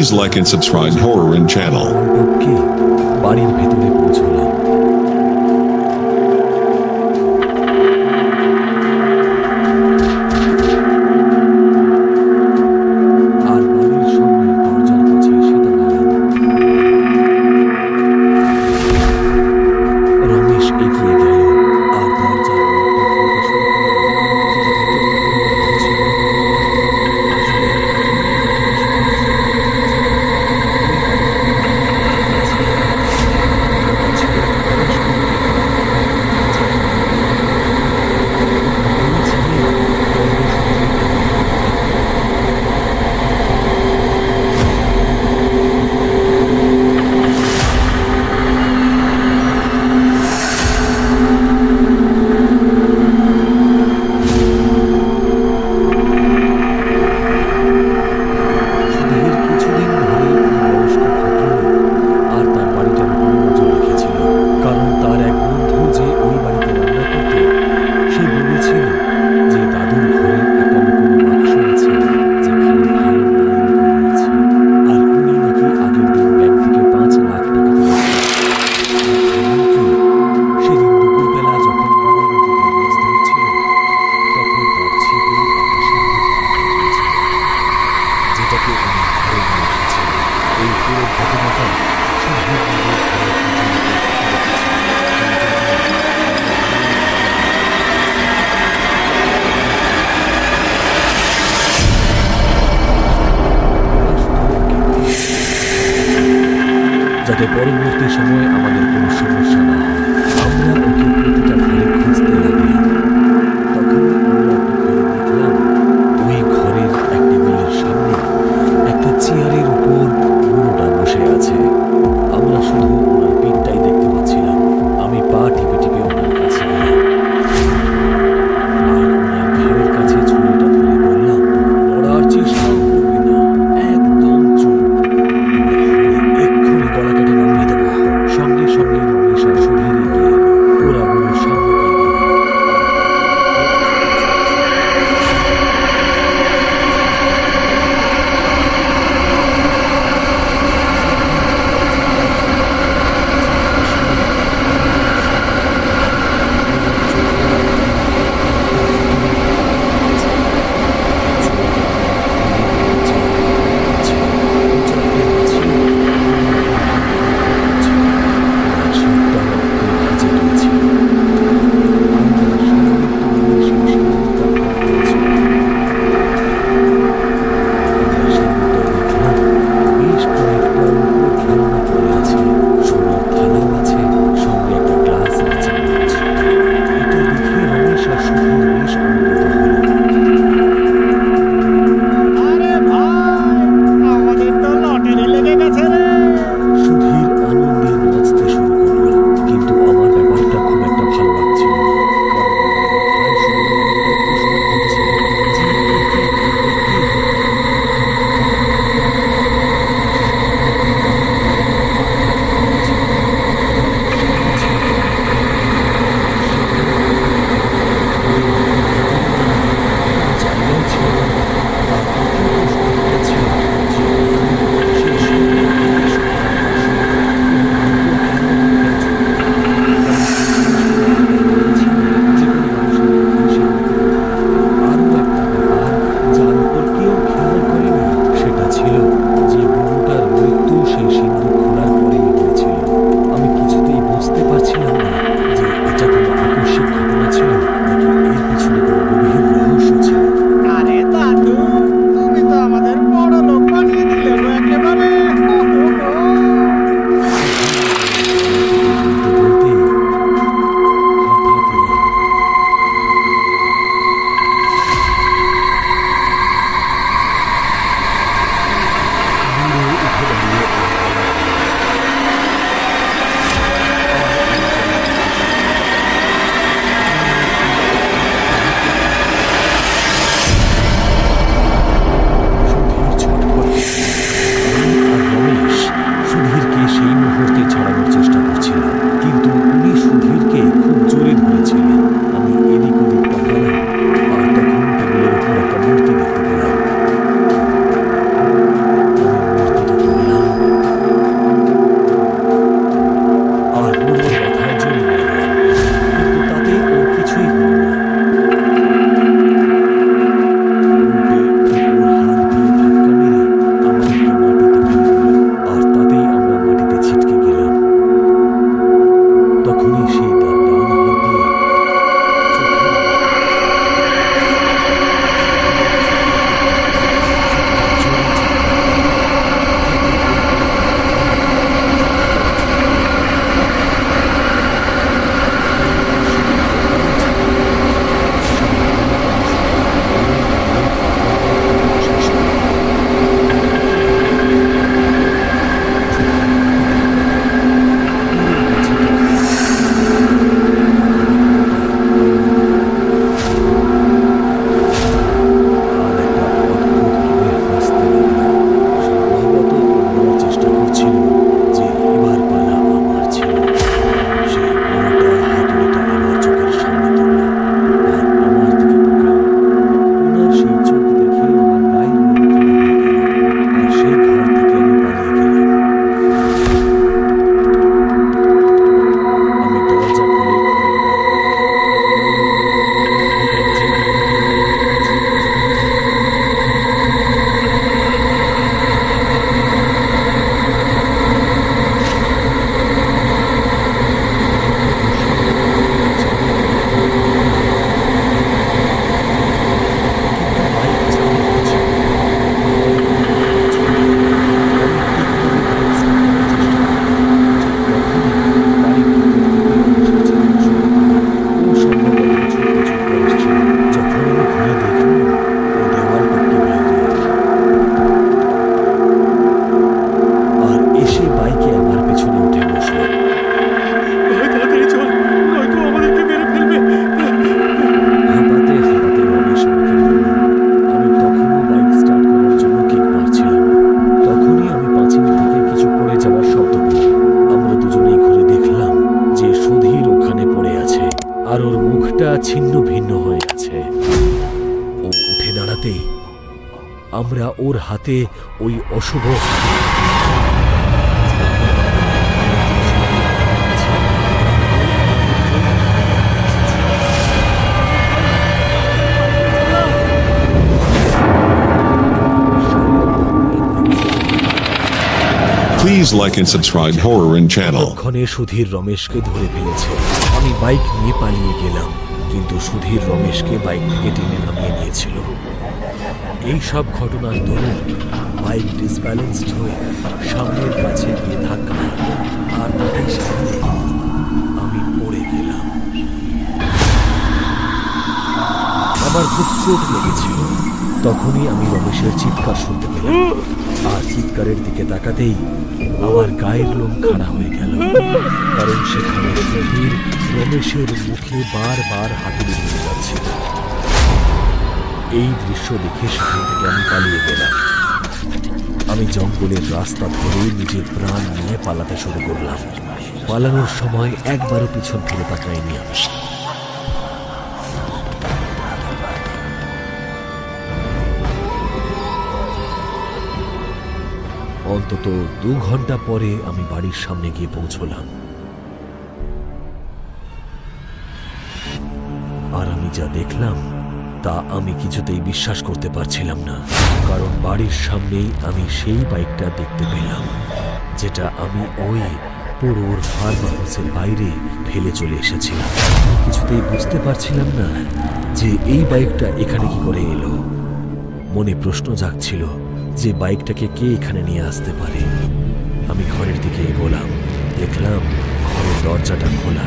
Please like and subscribe Horror In channel. বাড়ির ভেতরে পৌঁছলাম। আর বাড়ির সামনের দরজার কাছে এসে দাঁড়ালাম। রমেশ এগিয়ে গেল আর দরজার যাতে পরবর্তী সময়ে আমাদের কোনো সমস্যা না হয়। আমরা ওকে প্রতিটা ঘরে খুঁজতে লাগলাম। তখন আমরা একটা ঘরে দেখলাম, ওই ঘরের এক টেবিলের সামনে একটা চেয়ারের উপর বুড়োটা বসে আছে। আমরা শুধু ওনার পিঠটাই দেখতে পাচ্ছিলাম। আমি পা টিপে টিপে ওনার কাছে গেলাম আর ওনার ঘাড়ের কাছে ছুরিটা ধরে বললাম, নড়ার চেষ্টাও করবি না, একদম চুপ, এক্ষুনি গলা কেটে নামিয়ে দেবো। সঙ্গে সঙ্গে রমেশ আর সুধীর তাকাতেই আমরা ওর হাতে ওই অশুভ Please like and subscribe Horror in channel. ততক্ষণে সুধীর রমেশকে ধরে ফেলেছে। আমি বাইক নিয়ে পালিয়ে গেলাম, কিন্তু সুধীর রমেশকে বাইক থেকে টেনে নামিয়ে নিয়েছিল। এই সব ঘটনার দরুন বাইক ডিসব্যালেন্সড হয়ে সামনের কাছে গিয়ে ধাক্কা মারল, আর তারই সামনে আমি পড়ে গেলাম। আমার খুব চোট লেগেছিল। তখনই আমি রমেশের চিৎকার শুনতে পেলাম, আর চিৎকারের দিকে তাকাতেই আমার গায়ের লোম খাড়া হয়ে গেল, কারণ সেখানে সুধীর রমেশের মুখে বারবার হাতুড়ি নিয়ে যাচ্ছিল। এই দৃশ্য দেখে সেখান থেকে আমি পালিয়ে গেলাম। আমি জঙ্গলের রাস্তা ধরে নিজের প্রাণ নিয়ে পালাতে শুরু করলাম। পালানোর সময় একবারও পিছন ফিরে তাকাইনি আমি। অন্তত 2 ঘন্টা পরে আমি বাড়ির সামনে গিয়ে পৌঁছলাম। আর আমি যা দেখলাম তা আমি কিছুতেই বিশ্বাস করতে পারছিলাম না, কারণ বাড়ির সামনেই আমি সেই বাইকটা দেখতে পেলাম, যেটা আমি ওই পুরোর ফার্ম হাউসের বাইরে ফেলে চলে এসেছিলাম। কিছুতেই বুঝতে পারছিলাম না যে এই বাইকটা এখানে কি করে এলো। মনে প্রশ্ন জাগছিল যে বাইকটাকে কে এখানে নিয়ে আসতে পারে। আমি ঘরের দিকে এগোলাম, দেখলাম ঘরের দরজাটা খোলা।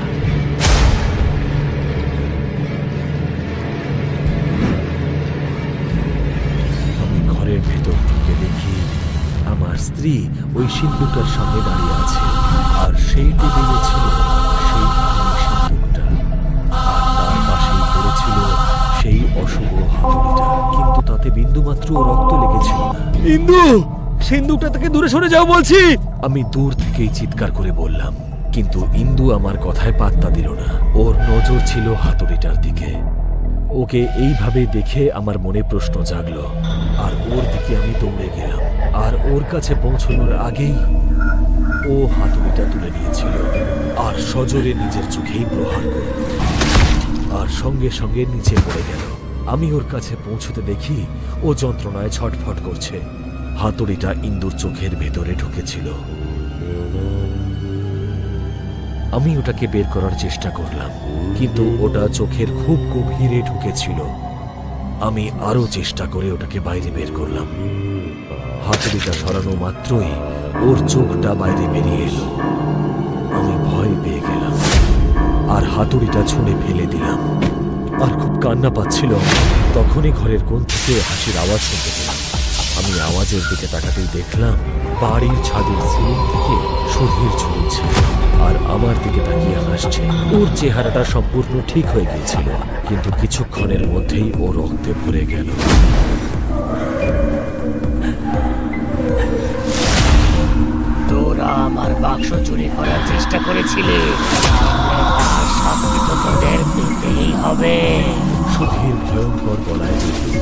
আমি ঘরের ভেতর থেকে দেখি আমার স্ত্রী ওই সিন্দুকটার সামনে দাঁড়িয়ে আছে, আর সেই টেবিলে ছিল সেই সিন্দুকটা, আর তার পাশেই পড়েছিল সেই অশুভ হাতুড়িটা, কিন্তু তাতে বিন্দুমাত্র রক্ত লেগেছিল না। ইন্দু, সিন্দুকটা থেকে দূরে সরে যাও বলছি! আমি দূর থেকেই চিৎকার করে বললাম, কিন্তু ইন্দু আমার কথায় পাত্তা দিল না। ওর নজর ছিল হাতুড়িটার দিকে। ওকে এইভাবে দেখে আমার মনে প্রশ্ন জাগলো, আর ওর দিকে আমি দৌড়ে গেলাম। আর ওর কাছে পৌঁছানোর আগেই ও হাতুড়িটা তুলে নিয়েছিল, আর সজোরে নিজের চোখেই প্রহার করল, আর সঙ্গে সঙ্গে নিচে পড়ে গেল। আমি ওর কাছে পৌঁছতে দেখি ও যন্ত্রণায় ছটফট করছে। হাতুড়িটা ইন্দুর চোখের ভেতরে ঢুকেছিল। আমি ওটাকে বের করার চেষ্টা করলাম, কিন্তু ওটা চোখের খুব গভীরে ঢুকেছিল। আমি আরো চেষ্টা করে ওটাকে বাইরে বের করলাম। হাতুড়িটা সরানো মাত্রই ওর চোখটা বাইরে বেরিয়ে এলো। আমি ভয় পেয়ে গেলাম, আর হাতুড়িটা ছুঁড়ে ফেলে দিলাম, আর খুব কান্না পাচ্ছিল। তখনই ঘরের কোণ থেকে হাসির আওয়াজ শুনতে পেলাম। আমি আওয়াজের দিকে তাকাতেই দেখলাম বাড়ির ছাদের সিলিং থেকে সুধীর ঝুলছে, আর আমার দিকে তাকিয়ে হাসছে। ওর চেহারাটা সম্পূর্ণ ঠিক হয়ে গিয়েছিল, কিন্তু কিছুক্ষণের মধ্যেই ও রক্তে ভরে গেল। তোরা আমার বাক্স চুরি করার চেষ্টা করেছিলে, তার শাস্তি তো তোদের পেতেই হবে। সুধীর ভয়ঙ্কর গলায় বলল,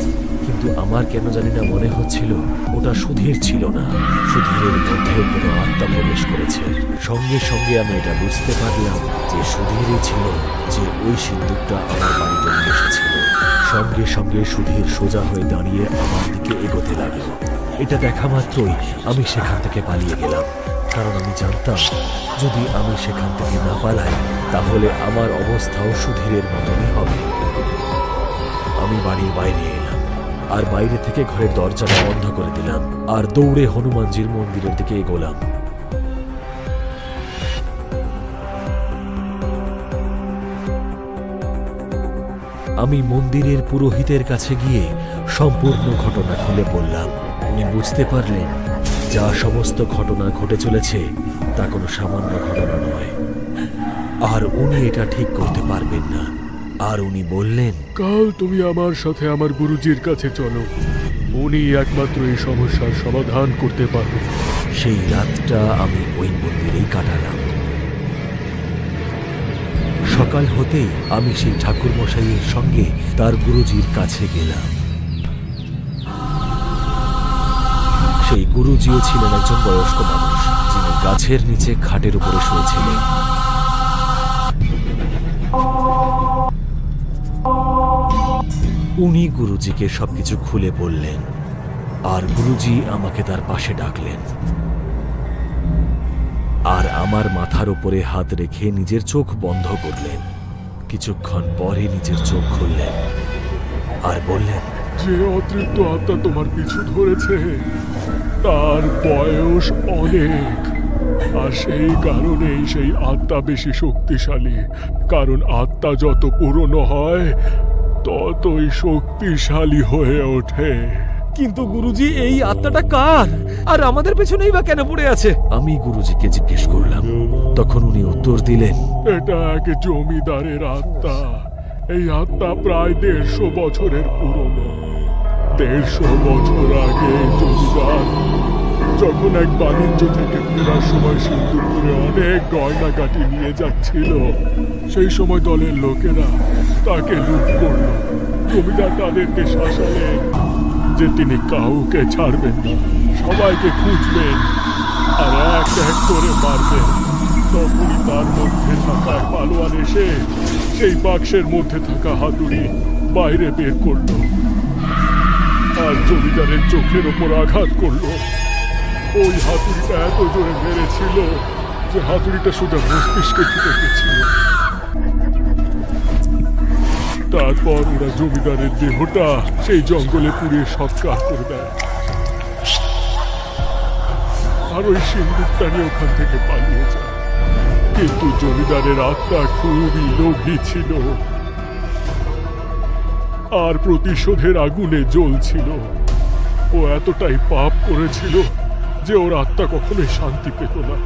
কিন্তু আমার কেন জানি না মনে হচ্ছিল ওটা সুধীর ছিল না। সুধীরের মধ্যে কোনো আত্মা প্রবেশ করেছে। সঙ্গে সঙ্গে আমি এটা বুঝতে পারলাম যে সুধীরই ছিল যে ওই সিন্দুকটা আমার বাড়িতে নিয়ে এসেছিল। সঙ্গে সঙ্গে সুধীর সোজা হয়ে দাঁড়িয়ে আমার দিকে এগোতে লাগলো। এটা দেখা মাত্রই আমি সেখান থেকে পালিয়ে গেলাম, কারণ আমি জানতাম যদি আমি সেখান থেকে না পালাই তাহলে আমার অবস্থাও সুধীরের মতনই হবে। আমি বাড়ির বাইরে এলাম, আর বাইরে থেকে ঘরের দরজাটা বন্ধ করে দিলাম, আর দৌড়ে হনুমানজির মন্দিরের দিকে এগোলাম। আমি মন্দিরের পুরোহিতের কাছে গিয়ে সম্পূর্ণ ঘটনা খুলে বললাম। উনি বুঝতে পারলেন যা সমস্ত ঘটনা ঘটে চলেছে তা কোনো সামান্য ঘটনা নয়, আর উনি এটা ঠিক করতে পারবেন না। আর উনি বললেন, কাল তুমি আমার সাথে আমার গুরুজির কাছে চলো, উনি একমাত্র এই সমস্যার সমাধান করতে পারবেন। সেই রাতটা আমি ওই মন্দিরেই কাটালাম। সকাল হতেই আমি সেই ঠাকুর মশাইয়ের সঙ্গে তার গুরুজির কাছে গেলাম। সেই গুরুজিও ছিলেন একজন বয়স্ক মানুষ, যিনি গাছের নিচে খাটের উপরে শুয়েছিলেন। উনি গুরুজিকে সবকিছু খুলে বললেন, আর গুরুজি আমাকে তার পাশে ডাকলেন আর আমার মাথার উপরে হাত রেখে নিজের চোখ বন্ধ করলেন। কিছুক্ষণ পরে নিজের চোখ খুললেন আর বললেন, যে অতৃপ্ত আত্মা তোমার পিছু ধরেছে তার বয়স অনেক, আর সেই কারণেই সেই আত্মা বেশি শক্তিশালী। কারণ আত্মা যত পুরনো হয় ততই শক্তিশালী হয়ে ওঠে। কিন্তু গুরুজি, এই আত্মাটা কার, আর আমাদের পেছনেই বা কেন পড়ে আছে? আমি গুরুজিকে জিজ্ঞেস করলাম। তখন উনি উত্তর দিলেন, এটা এক জমিদারের আত্মা। এই আত্মা প্রায় 150 বছরের পুরনো। 150 বছর আগে জমিদার যখন এক বাণিজ্য থেকে ফেরার সময় সিন্ধুপুরে অনেক গয়নাগাটি নিয়ে যাচ্ছিল, সেই সময় দলের লোকেরা তাকে লুট করল। জমিদার তাদেরকে শাসালেন যে তিনি কাউকে ছাড়বেন না, সবাইকে খুঁজবেন আর এক এক করে মারবেন। তখনই তার মধ্যে থাকা পালোয়ান এসে সেই বাক্সের মধ্যে থাকা হাতুড়ি বাইরে বের করলো আর জমিদারের চোখের ওপর আঘাত করলো। ওই হাতুড়িটা এত জোরে মেরেছিল যে হাতুড়িটা শুধু মস্তিষ্কে ঢুকে গেছিল। তারপর ওরা জমিদারের দেহটা সেই জঙ্গলে পুড়িয়ে সৎকার করে দেয় আর ওই সিন্দুকটা নিয়ে ওখান থেকে পালিয়ে যায়। কিন্তু জমিদারের আত্মা খুবই লোভী ছিল আর প্রতিশোধের আগুনে জ্বলছিল। ও এতটাই পাপ করেছিল যে ওর আত্মা কখনোই শান্তি পেত না।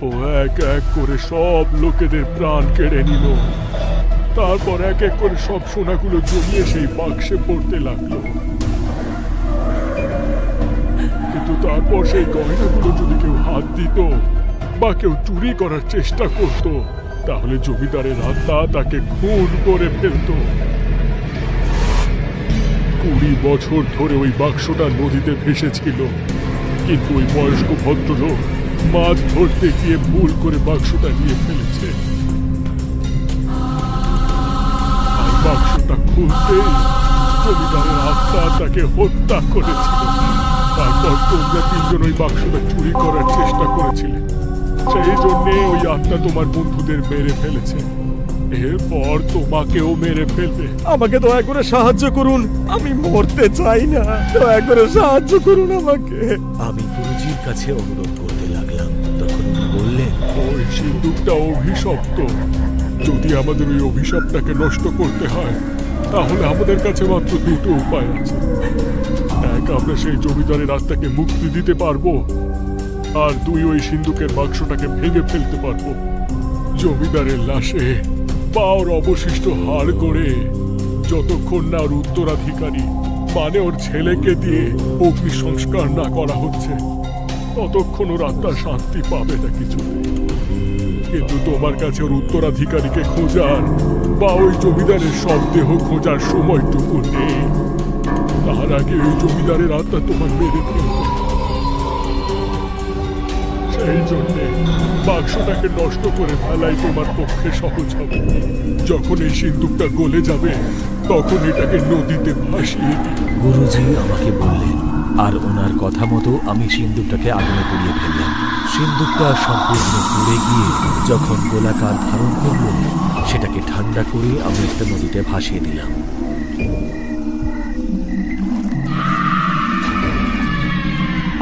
ও এক এক করে সব লোকেদের প্রাণ কেড়ে নিল। তারপর এক এক করে সব সোনাগুলো জমিয়ে সেই বাক্সে পড়তে লাগলো। কিন্তু তারপর সেই গয়নাগুলো যদি কেউ হাত দিত বা কেউ চুরি করার চেষ্টা করত, তাহলে জমিদারের আত্মা তাকে খুন করে ফেলত। 20 বছর ধরে ওই বাক্সটা নদীতে ভেসেছিল, কিন্তু ওই বয়স্ক ভদ্রলোক মাছ ধরতে গিয়ে ভুল করে বাক্সটা নিয়ে ফেলেছে। আর বাক্সটা খুলতেই জমিদারের আত্মা তাকে হত্যা করেছিল। তারপর তোমরা 3 জন ওই বাক্সটা চুরি করার চেষ্টা করেছিলে, সেই জন্যে ওই আত্মা তোমার বন্ধুদের মেরে ফেলেছে। এরপর তোমাকেও মেরে ফেলবে। আমাকে দয়া করে সাহায্য করুন, আমি মরতে চাই না, দয়া করে সাহায্য করুন আমাকে। আমি গুরুজির কাছে অনুরোধ করতে লাগলাম। তখন উনি বললেন, ওই সিন্দুকটা অভিশপ্ত। যদি আমাদের ওই অভিশাপটাকে নষ্ট করতে হয় তাহলে আমাদের কাছে মাত্র 2টো উপায় আছে। এক, আমরা সেই জমিদারের আত্মাকে মুক্তি দিতে পারবো, আর 2, ওই সিন্দুকের বাক্সটাকে ভেঙে ফেলতে পারবো। জমিদারের লাশে বা ওর অবশিষ্ট হাড় করে যতক্ষণ না ওর উত্তরাধিকারী মানে ওর ছেলেকে দিয়ে অগ্নি সংস্কার না করা হচ্ছে, ততক্ষণ ওর আত্মা শান্তি পাবে না কিছু। কিন্তু তোমার কাছে ওর উত্তরাধিকারীকে খোঁজার বা ওই জমিদারের সব দেহ খোঁজার সময়টুকু নেই। তার আগে ওই জমিদারের আত্মা তোমার মেরে ফেলবে। সেই জন্যে বাক্সটাকে নষ্ট করে ফেলাই তোমার পক্ষে সহজ হবে। যখন এই সিন্দুকটা গলে যাবে তখন এটাকে নদীতে ভাসিয়ে দিই। গুরুজি আমাকে বললেন, আর ওনার কথা মতো আমি সিন্দুকটাকে আগুনে পুড়িয়ে ফেললাম। সিন্দুকটা সম্পূর্ণ পুড়ে গিয়ে যখন গোলাকার ধারণ করল, সেটাকে ঠান্ডা করে আমি একটা নদীতে ভাসিয়ে দিলাম।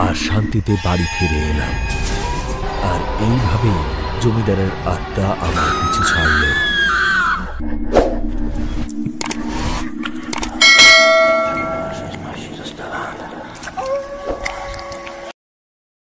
আর শান্তিতে বাড়ি ফিরে এলাম। আর এইভাবেই জমিদারের আত্মা আমার পিছু ছাড়ল।